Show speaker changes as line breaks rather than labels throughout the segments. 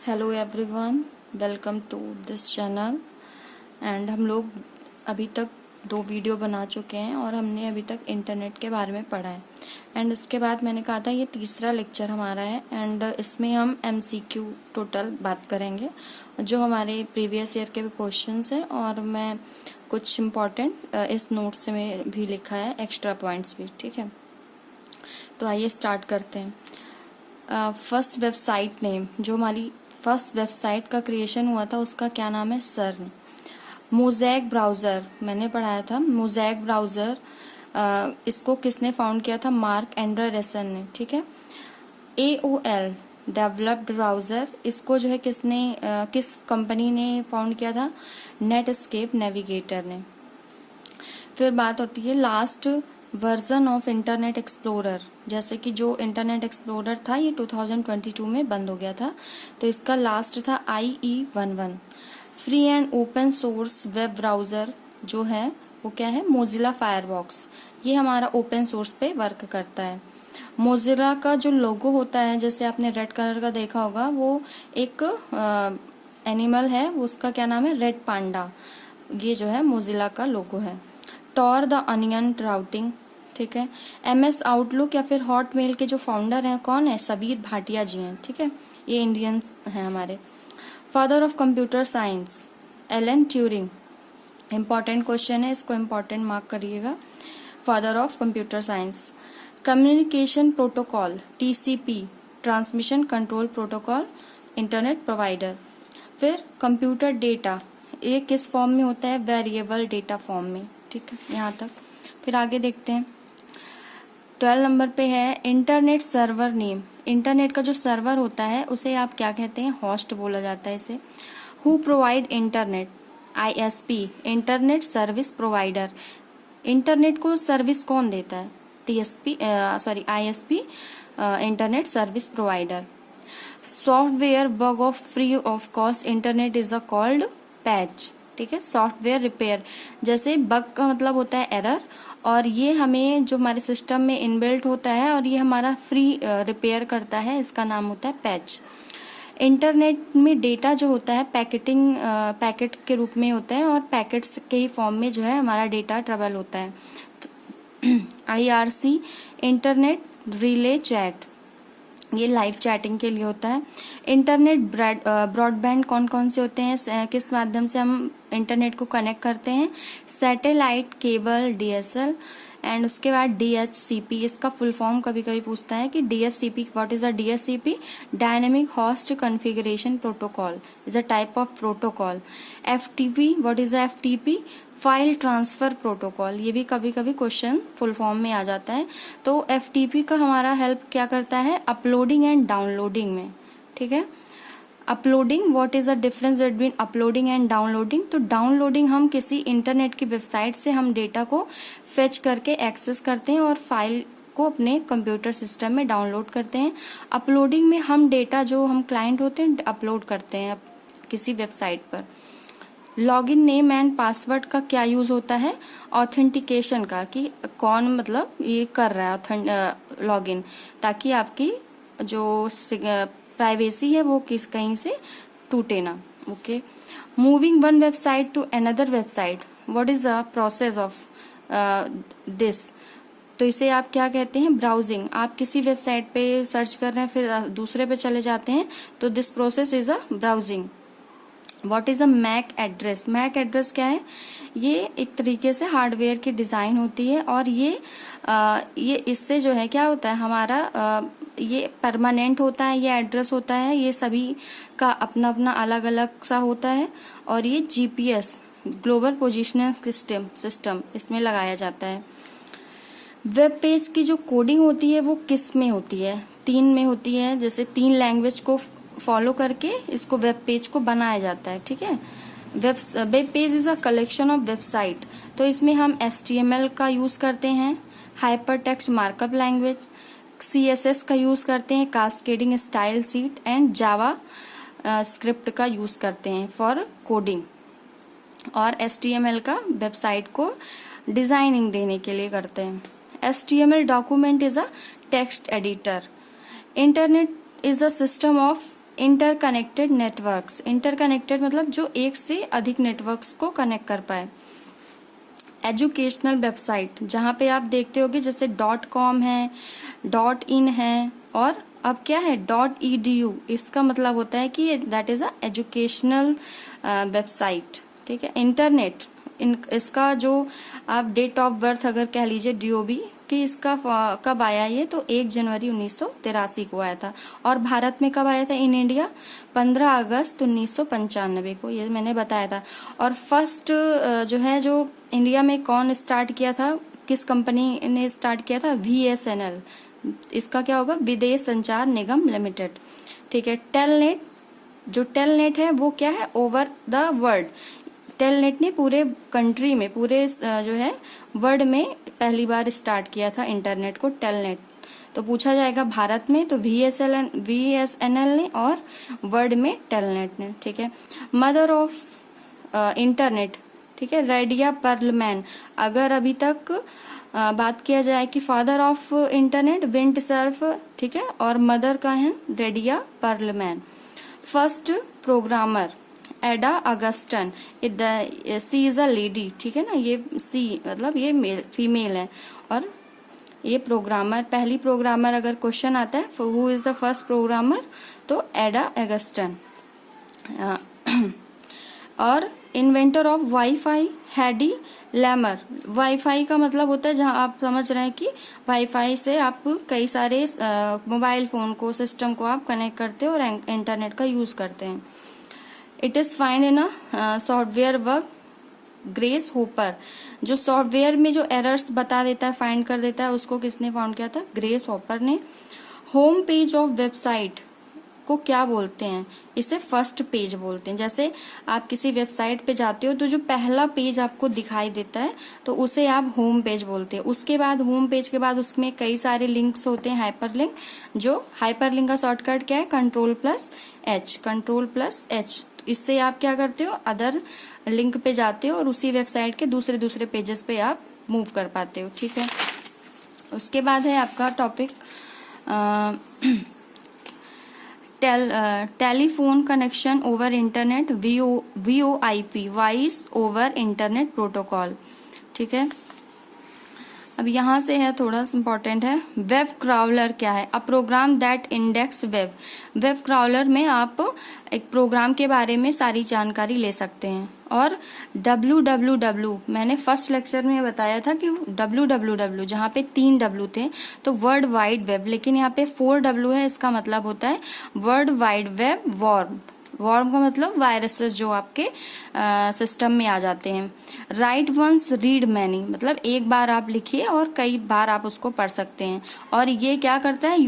Hello everyone, welcome to this channel. And हम लोग अभी तक 2 वीडियो बना चुके हैं और हमने अभी तक इंटरनेट के बारे में पढ़ा है। एंड इसके बाद मैंने कहा था ये तीसरा लेक्चर हमारा है एंड इसमें हम MCQ टोटल बात करेंगे जो हमारे प्रीवियस ईयर के भी क्वेश्चंस हैं और मैं कुछ इम्पॉर्टेंट इस नोट्स में भी लिखा है, एक्स्ट्रा पॉइंट्स भी। ठीक है, तो आइए स्टार्ट करते हैं। फर्स्ट वेबसाइट नेम, जो हमारी फर्स्ट वेबसाइट का क्रिएशन हुआ था उसका क्या नाम है? सर्न। मोज़ेक ब्राउज़र मैंने पढ़ाया था। मोज़ेक ब्राउज़र इसको किसने फाउंड किया था? मार्क एंडरसन ने। ठीक है। AOL डेवलप्ड ब्राउज़र, इसको जो है किस कंपनी ने फाउंड किया था? नेटस्केप नेविगेटर ने। फिर बात होती है last version of internet explorer, जैसे कि जो इंटरनेट एक्सप्लोरर था ये 2022 में बंद हो गया था, तो इसका लास्ट था IE11। Free and open source web browser जो है वो क्या है? Mozilla Firefox. ये हमारा ओपन सोर्स पे वर्क करता है। मोजिला का जो लोगो होता है, जैसे आपने रेड कलर का देखा होगा, वो एक एनिमल है, उसका क्या नाम है? Red panda. ये जो है मोजिला का लोगो है। Tor the onion routing. ठीक है। MS आउटलुक या फिर हॉटमेल के जो फाउंडर हैं कौन है? सबीर भाटिया जी हैं। ठीक है, ये इंडियन हैं हमारे। Father of computer science Alan Turing. Important question है, इसको इंपॉर्टेंट मार्क करिएगा। Father of computer science. Communication protocol TCP, transmission control protocol, internet provider. फिर कंप्यूटर डेटा, ये किस फॉर्म में होता है? वेरिएबल डेटा फॉर्म में। ठीक है, यहाँ तक। फिर आगे देखते हैं। 12 नंबर पे है इंटरनेट सर्वर नेम। इंटरनेट का जो सर्वर होता है उसे आप क्या कहते हैं? होस्ट बोला जाता है इसे। Who provide internet? ISP, internet service provider. Internet को सर्विस कौन देता है? ISP, internet service provider. Software bug of free of cost internet is called patch. ठीक है, सॉफ्टवेयर रिपेयर, जैसे बग का मतलब होता है एरर, और ये हमें जो हमारे सिस्टम में इनबिल्ट होता है और ये हमारा फ्री रिपेयर करता है, इसका नाम होता है पैच। इंटरनेट में डेटा जो होता है पैकेट के रूप में होता है और पैकेट्स के ही फॉर्म में जो है हमारा डेटा ट्रेवल होता है। IRC, इंटरनेट रिले चैट, ये लाइव चैटिंग के लिए होता है। इंटरनेट ब्रॉडबैंड कौन कौन से होते हैं? किस माध्यम से हम इंटरनेट को कनेक्ट करते हैं? Satellite, cable, DSL। एंड उसके बाद DHCP, इसका फुल फॉर्म कभी कभी पूछता है कि DHCP, what is a DHCP? Dynamic host configuration protocol is a type of protocol. FTP, what is a FTP? File transfer protocol, ये भी कभी कभी क्वेश्चन फुल फॉर्म में आ जाता है। तो FTP का हमारा हेल्प क्या करता है? अपलोडिंग एंड डाउनलोडिंग में। ठीक है। Uploading, what is the difference between uploading and downloading? तो डाउनलोडिंग हम किसी इंटरनेट की वेबसाइट से हम डेटा को फेच करके एक्सेस करते हैं और फाइल को अपने कंप्यूटर सिस्टम में डाउनलोड करते हैं। अपलोडिंग में हम डेटा जो हम क्लाइंट होते हैं अपलोड करते हैं किसी वेबसाइट पर। लॉगिन नेम एंड पासवर्ड का क्या यूज होता है? ऑथेंटिकेशन का, कि कौन मतलब ये कर रहा है लॉगिन, ताकि आपकी जो प्राइवेसी है वो कहीं से टूटे ना। Okay. Moving one website to another website, what is the process of this? तो इसे आप क्या कहते हैं? ब्राउजिंग। आप किसी वेबसाइट पे सर्च कर रहे हैं फिर दूसरे पे चले जाते हैं, तो this process is a browsing. What is a MAC address? MAC address क्या है? ये एक तरीके से हार्डवेयर की डिजाइन होती है और ये इससे जो है क्या होता है हमारा ये परमानेंट होता है, ये एड्रेस होता है, ये सभी का अपना अपना अलग अलग सा होता है। और ये GPS, ग्लोबल पोजिशनिंग सिस्टम इसमें लगाया जाता है। वेब पेज की जो कोडिंग होती है वो किस में होती है? 3 में होती है, जैसे 3 लैंग्वेज को फॉलो करके इसको वेब पेज को बनाया जाता है। ठीक है। Web page is a collection of website, तो इसमें हम HTML का यूज करते हैं, hyper text markup language, CSS का यूज करते हैं, cascading style sheet, and Java script का यूज करते हैं फॉर कोडिंग। और HTML का वेबसाइट को डिजाइनिंग देने के लिए करते हैं। HTML document is a text editor. Internet is a system of interconnected networks, interconnected मतलब जो एक से अधिक नेटवर्क्स को कनेक्ट कर पाए। एजुकेशनल वेबसाइट, जहाँ पे आप देखते होगे जैसे .com है, .in है, और अब क्या है .edu, इसका मतलब होता है कि that is a educational website. ठीक है, इंटरनेट, इसका जो आप डेट ऑफ बर्थ अगर कह लीजिए DOB कि इसका कब आया ये, तो 1 जनवरी 1983 को आया था। और भारत में कब आया था इन इंडिया, 15 अगस्त 1995 को, ये मैंने बताया था। और फर्स्ट जो है जो इंडिया में कौन स्टार्ट किया था, किस कंपनी ने स्टार्ट किया था, VSNL, इसका क्या होगा, विदेश संचार निगम लिमिटेड। ठीक है, टेलनेट, जो टेलनेट है वो क्या है, ओवर द वर्ल्ड, टेलनेट ने पूरे कंट्री में, पूरे जो है वर्ल्ड में पहली बार स्टार्ट किया था इंटरनेट को, टेलनेट। तो पूछा जाएगा भारत में तो VSNL ने, और वर्ल्ड में टेलनेट ने। ठीक है, मदर ऑफ इंटरनेट, ठीक है, रेडिया पर्लमैन। अगर अभी तक बात किया जाए कि father of internet, Vint Cerf, ठीक है, और मदर का है Radia Perlman. First programmer Ada Augusta, she is a lady, ठीक है ना, ये सी मतलब ये मेल फीमेल है, और ये प्रोग्रामर, पहली प्रोग्रामर अगर क्वेश्चन आता है who is the first programmer, तो एडा अगस्टन। और inventor of WiFi Hedy Lamarr. WiFi का मतलब होता है जहां आप समझ रहे हैं कि वाईफाई से आप कई सारे मोबाइल फोन को, सिस्टम को आप कनेक्ट करते हो और इंटरनेट का यूज करते हैं। It is find in a software work grace hopper, जो सॉफ्टवेयर में जो एरर्स बता देता है, फाइंड कर देता है, उसको किसने फाउंड किया था, ग्रेस होपर ने। होम पेज ऑफ वेबसाइट को क्या बोलते हैं, इसे फर्स्ट पेज बोलते हैं। जैसे आप किसी वेबसाइट पे जाते हो तो जो पहला पेज आपको दिखाई देता है तो उसे आप होम पेज बोलते हैं। उसके बाद होम पेज के बाद उसमें कई सारे लिंक्स होते हैं, हाइपरलिंक, जो हाइपरलिंक का शॉर्टकट क्या है, Ctrl+H, Ctrl+H। इससे आप क्या करते हो, अदर लिंक पे जाते हो और उसी वेबसाइट के दूसरे पेजेस पे आप मूव कर पाते हो। ठीक है, उसके बाद है आपका topic telephone connection over internet, VoIP, voice over internet protocol. ठीक है, अब यहाँ से है थोड़ा इम्पोर्टेंट है, वेब क्राउलर क्या है, a program that index web. Web crawler में आप एक प्रोग्राम के बारे में सारी जानकारी ले सकते हैं। और www, मैंने फर्स्ट लेक्चर में बताया था कि www जहाँ पे 3 W थे तो वर्ल्ड वाइड वेब, लेकिन यहाँ पे 4 W है, इसका मतलब होता है world wide web worm. Worm का मतलब वायरसेस जो आपके सिस्टम में आ जाते हैं। राइट वंस रीड मैनी, मतलब एक बार आप लिखिए और कई बार आप उसको पढ़ सकते हैं। और ये क्या करता है,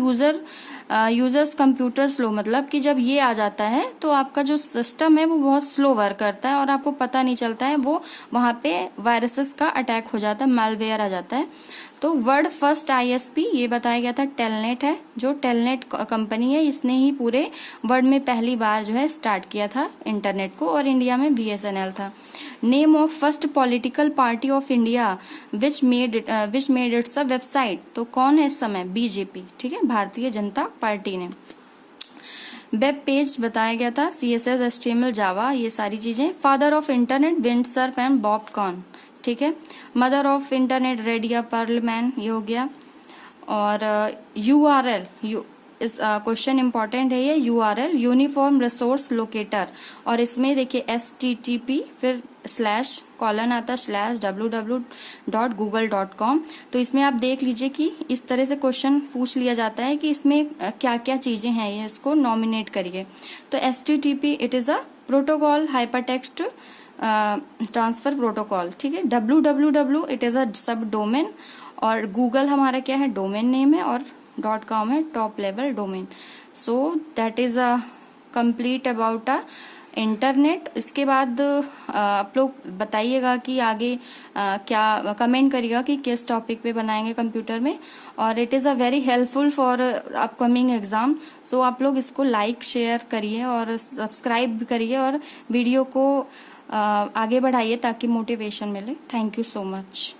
यूजर्स कंप्यूटर स्लो, मतलब कि जब ये आ जाता है तो आपका जो सिस्टम है वो बहुत स्लो वर्क करता है और आपको पता नहीं चलता है, वो वहां पे वायरसेस का अटैक हो जाता है, मालवेयर आ जाता है। तो वर्ल्ड फर्स्ट ISP ये बताया गया था टेलनेट है, जो टेलनेट कंपनी है, इसने ही पूरे वर्ल्ड में पहली बार जो है स्टार्ट किया था इंटरनेट को, और इंडिया में BSNL था। Name of first political party of India which made it's a website, तो कौन है इस समय, BJP, ठीक है, भारतीय जनता पार्टी ने। वेब पेज बताया गया था, CSS, HTML, जावा, ये सारी चीजें। Father of internet Vint Cerf and Bob Kahn, ठीक है। Mother of internet Radia Perlman, ये हो गया। और URL, इस क्वेश्चन इंपॉर्टेंट है ये, URL यूनिफॉर्म रिसोर्स लोकेटर, और इसमें देखिए STTP फिर / आता /www.google.com। तो इसमें आप देख लीजिए कि इस तरह से क्वेश्चन पूछ लिया जाता है कि इसमें क्या क्या चीजें हैं, ये इसको नॉमिनेट करिए। तो STTP it is a protocol hypertext transfer protocol, ठीक है। www इट इज अ सब डोमेन, और गूगल हमारा क्या है, डोमेन नेम है, और .com है top level domain. So that is a complete about a internet. इसके बाद आप लोग बताइएगा कि आगे क्या कमेंट करिएगा कि किस टॉपिक पे बनाएंगे कंप्यूटर में, और it is a very helpful for upcoming exam. So आप लोग इसको लाइक शेयर करिए और सब्सक्राइब करिए और वीडियो को आगे बढ़ाइए ताकि मोटिवेशन मिले। Thank you so much.